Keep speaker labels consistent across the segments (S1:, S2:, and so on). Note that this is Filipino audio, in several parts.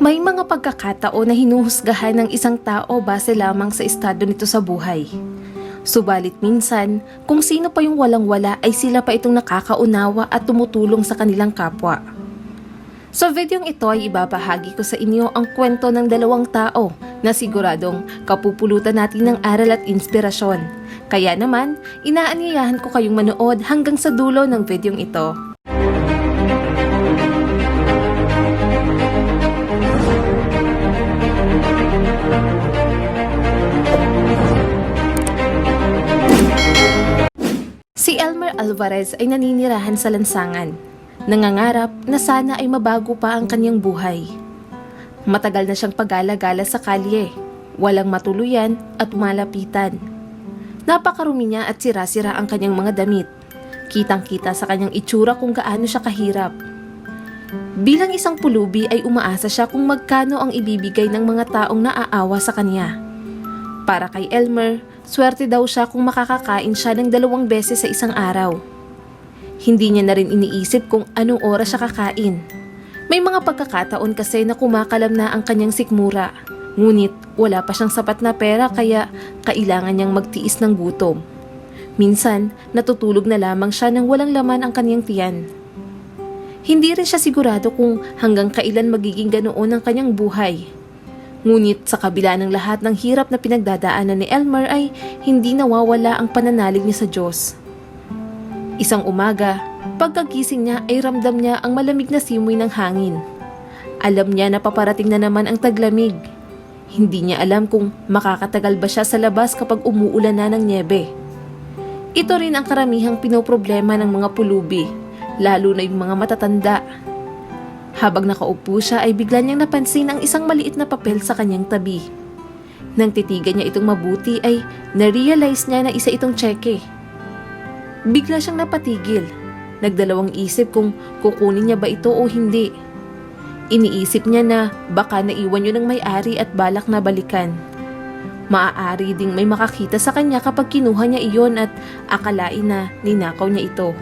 S1: May mga pagkakataon na hinuhusgahan ng isang tao base lamang sa estado nito sa buhay. Subalit minsan, kung sino pa yung walang-wala ay sila pa itong nakakaunawa at tumutulong sa kanilang kapwa. Sa videong ito ay ibabahagi ko sa inyo ang kwento ng dalawang tao na siguradong kapupulutan natin ng aral at inspirasyon. Kaya naman, inaanyayahan ko kayong manood hanggang sa dulo ng videong ito. Si Elmer Alvarez ay naninirahan sa lansangan. Nangangarap na sana ay mabago pa ang kanyang buhay. Matagal na siyang pagala-gala sa kalye, walang matuluyan at malapitan. Napakarumi niya at sira-sira ang kanyang mga damit. Kitang-kita sa kanyang itsura kung gaano siya kahirap. Bilang isang pulubi ay umaasa siya kung magkano ang ibibigay ng mga taong naaawa sa kanya. Para kay Elmer, swerte daw siya kung makakakain siya ng 2 beses sa isang araw. Hindi niya na rin iniisip kung anong oras siya kakain. May mga pagkakataon kasi na kumakalam na ang kanyang sikmura, ngunit wala pa siyang sapat na pera kaya kailangan niyang magtiis ng gutom. Minsan, natutulog na lamang siya nang walang laman ang kanyang tiyan. Hindi rin siya sigurado kung hanggang kailan magiging ganoon ang kanyang buhay. Ngunit sa kabila ng lahat ng hirap na pinagdadaanan ni Elmer ay hindi nawawala ang pananalig niya sa Diyos. Isang umaga, pagkagising niya ay ramdam niya ang malamig na simoy ng hangin. Alam niya na paparating na naman ang taglamig. Hindi niya alam kung makakatagal ba siya sa labas kapag umuulan na ng nyebe. Ito rin ang karamihang pinoproblema ng mga pulubi, lalo na yung mga matatanda. Habang nakaupo siya ay bigla niyang napansin ang isang maliit na papel sa kanyang tabi. Nang titigan niya itong mabuti ay na-realize niya na isa itong tseke. Bigla siyang napatigil. Nagdalawang isip kung kukunin niya ba ito o hindi. Iniisip niya na baka naiwan yun ng may-ari at balak na balikan. Maaari ding may makakita sa kanya kapag kinuha niya iyon at akalain na ninakaw niya ito.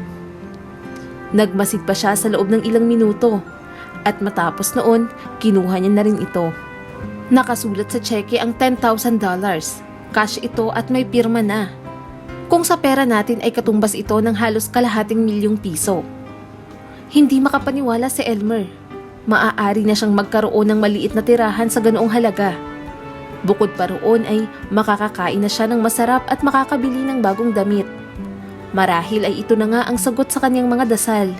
S1: Nagmasid pa siya sa loob ng ilang minuto at matapos noon, kinuha niya na rin ito. Nakasulat sa tseke ang $10,000. Cash ito at may pirma na. Kung sa pera natin ay katumbas ito ng halos kalahating $1,000,000. Hindi makapaniwala si Elmer. Maaari na siyang magkaroon ng maliit na tirahan sa ganoong halaga. Bukod pa roon ay makakakain na siya ng masarap at makakabili ng bagong damit. Marahil ay ito na nga ang sagot sa kanyang mga dasal.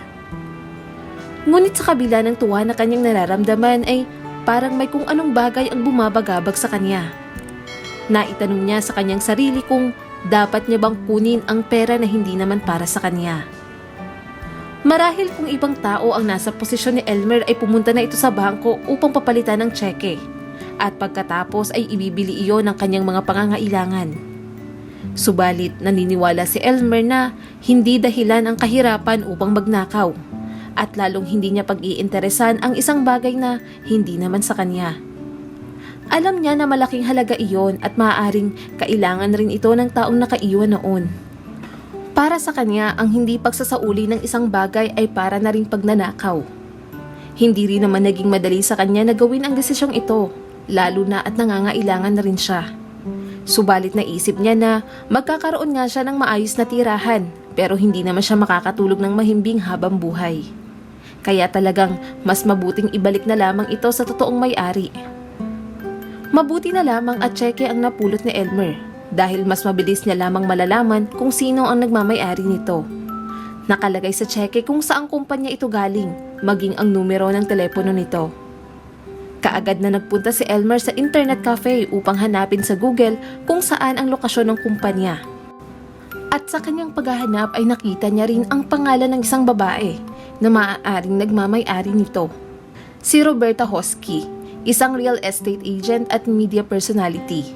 S1: Ngunit sa kabila ng tuwa na kanyang nararamdaman ay parang may kung anong bagay ang bumabagabag sa kanya. Naitanong niya sa kanyang sarili kung dapat niya bang kunin ang pera na hindi naman para sa kanya. Marahil kung ibang tao ang nasa posisyon ni Elmer ay pumunta na ito sa bangko upang papalitan ng tseke at pagkatapos ay ibibili iyon ng kanyang mga pangangailangan. Subalit naniniwala si Elmer na hindi dahilan ang kahirapan upang magnakaw at lalong hindi niya pag-iinteresan ang isang bagay na hindi naman sa kanya. Alam niya na malaking halaga iyon at maaaring kailangan rin ito ng taong nakaiwan noon. Para sa kanya, ang hindi pagsasauli ng isang bagay ay para na ring pagnanakaw. Hindi rin naman naging madali sa kanya na gawin ang desisyong ito, lalo na at nangangailangan na rin siya. Subalit naisip niya na magkakaroon nga siya ng maayos na tirahan, pero hindi naman siya makakatulog ng mahimbing habang buhay. Kaya talagang mas mabuting ibalik na lamang ito sa totoong may-ari. Mabuti na lamang at tseke ang napulot ni Elmer dahil mas mabilis niya lamang malalaman kung sino ang nagmamay-ari nito. Nakalagay sa tseke kung saang kumpanya ito galing, maging ang numero ng telepono nito. Kaagad na nagpunta si Elmer sa internet cafe upang hanapin sa Google kung saan ang lokasyon ng kumpanya. At sa kanyang paghahanap ay nakita niya rin ang pangalan ng isang babae na maaaring nagmamay-ari nito. Si Roberta Hosky, isang real estate agent at media personality.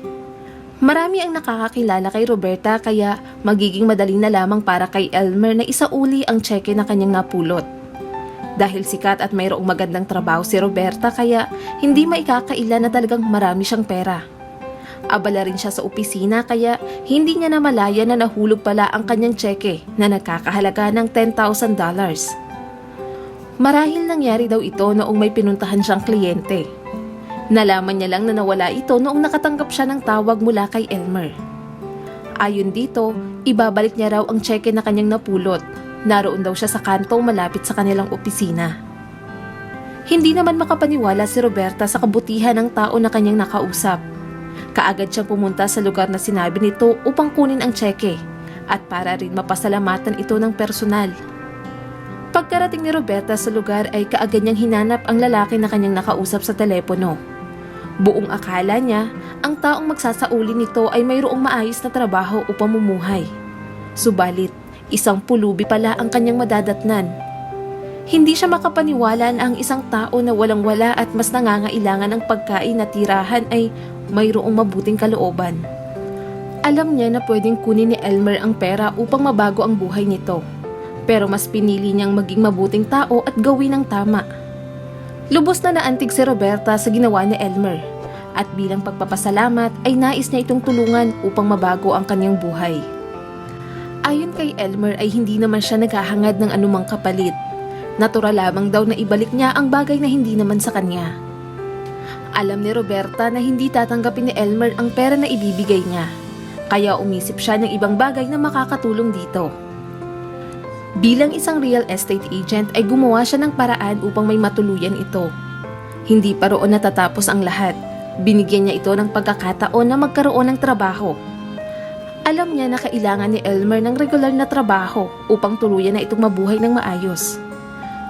S1: Marami ang nakakakilala kay Roberta kaya magiging madali na lamang para kay Elmer na isauli ang tseke na kanyang napulot. Dahil sikat at mayroong magandang trabaho si Roberta kaya hindi maikakaila na talagang marami siyang pera. Abala rin siya sa opisina kaya hindi niya namalaya na nahulog pala ang kanyang tseke na nagkakahalaga ng $10,000. Marahil nangyari daw ito noong may pinuntahan siyang kliyente. Nalaman niya lang na nawala ito noong nakatanggap siya ng tawag mula kay Elmer. Ayon dito, ibabalik niya raw ang cheque na kanyang napulot. Naroon daw siya sa kanto malapit sa kanilang opisina. Hindi naman makapaniwala si Roberta sa kabutihan ng tao na kanyang nakausap. Kaagad siyang pumunta sa lugar na sinabi nito upang kunin ang cheque at para rin mapasalamatan ito ng personal. Pagkarating ni Roberta sa lugar ay kaagad niyang hinanap ang lalaki na kanyang nakausap sa telepono. Buong akala niya, ang taong magsasauli nito ay mayroong maayos na trabaho upang mumuhay. Subalit, isang pulubi pala ang kanyang madadatnan. Hindi siya makapaniwala na ang isang tao na walang-wala at mas nangangailangan ng pagkain na tirahan ay mayroong mabuting kalooban. Alam niya na pwedeng kunin ni Elmer ang pera upang mabago ang buhay nito. Pero mas pinili niyang maging mabuting tao at gawin ang tama. Lubos na naantig si Roberta sa ginawa ni Elmer at bilang pagpapasalamat ay nais niya itong tulungan upang mabago ang kanyang buhay. Ayon kay Elmer ay hindi naman siya naghahangad ng anumang kapalit. Natural lamang daw na ibalik niya ang bagay na hindi naman sa kanya. Alam ni Roberta na hindi tatanggapin ni Elmer ang pera na ibibigay niya, kaya umisip siya ng ibang bagay na makakatulong dito. Bilang isang real estate agent ay gumawa siya ng paraan upang may matuluyan ito. Hindi pa roon natatapos ang lahat. Binigyan niya ito ng pagkakataon na magkaroon ng trabaho. Alam niya na kailangan ni Elmer ng regular na trabaho upang tuluyan na itong mabuhay ng maayos.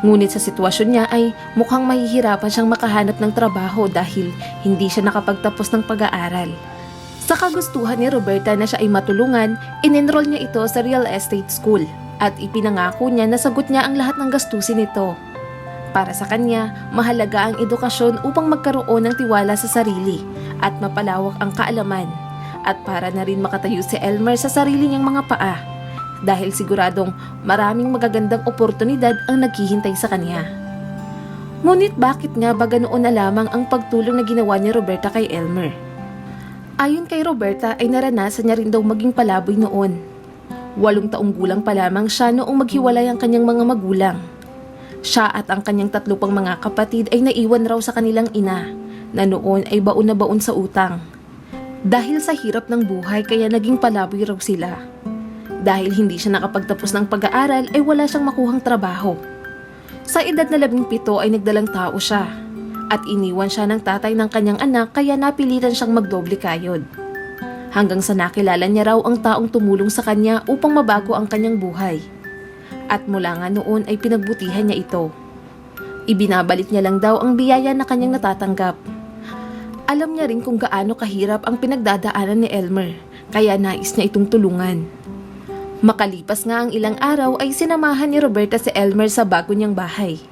S1: Ngunit sa sitwasyon niya ay mukhang mahihirapan siyang makahanap ng trabaho dahil hindi siya nakapagtapos ng pag-aaral. Sa kagustuhan ni Roberta na siya ay matulungan, in-enroll niya ito sa real estate school. At ipinangako niya na sagot niya ang lahat ng gastusin nito. Para sa kanya, mahalaga ang edukasyon upang magkaroon ng tiwala sa sarili at mapalawak ang kaalaman. At para na rin makatayo si Elmer sa sarili niyang mga paa dahil siguradong maraming magagandang oportunidad ang naghihintay sa kanya. Ngunit bakit nga ba ganoon na lamang ang pagtulong na ginawa ni Roberta kay Elmer? Ayon kay Roberta ay naranasan niya rin daw maging palaboy noon. 8 taong gulang pa lamang siya noong maghiwalay ang kanyang mga magulang. Siya at ang kanyang 3 pang mga kapatid ay naiwan raw sa kanilang ina na noon ay baon na baon sa utang. Dahil sa hirap ng buhay kaya naging palaboy raw sila. Dahil hindi siya nakapagtapos ng pag-aaral ay wala siyang makuhang trabaho. Sa edad na 17 ay nagdalang tao siya at iniwan siya ng tatay ng kanyang anak kaya napilitan siyang magdoble kayod. Hanggang sa nakilala niya raw ang taong tumulong sa kanya upang mabago ang kanyang buhay. At mula nga noon ay pinagbutihan niya ito. Ibinabalik niya lang daw ang biyaya na kanyang natatanggap. Alam niya rin kung gaano kahirap ang pinagdadaanan ni Elmer, kaya nais niya itong tulungan. Makalipas nga ang ilang araw ay sinamahan ni Roberta si Elmer sa bago niyang bahay.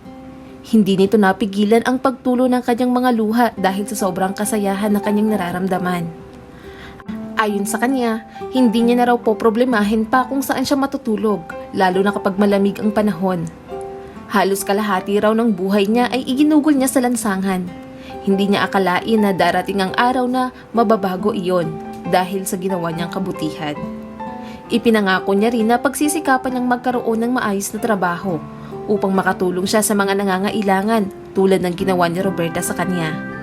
S1: Hindi nito napigilan ang pagtulo ng kanyang mga luha dahil sa sobrang kasayahan na kanyang nararamdaman. Ayon sa kanya, hindi niya na raw poproblemahin pa kung saan siya matutulog, lalo na kapag malamig ang panahon. Halos kalahati raw ng buhay niya ay iginugol niya sa lansangan. Hindi niya akalain na darating ang araw na mababago iyon dahil sa ginawa niyang kabutihan. Ipinangako niya rin na pagsisikapan niyang magkaroon ng maayos na trabaho upang makatulong siya sa mga nangangailangan tulad ng ginawa ni Roberta sa kanya.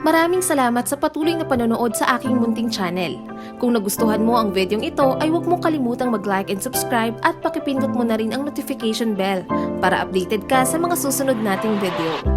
S1: Maraming salamat sa patuloy na panonood sa aking munting channel. Kung nagustuhan mo ang videong ito ay huwag mong kalimutang mag-like and subscribe at pakipindot mo na rin ang notification bell para updated ka sa mga susunod nating video.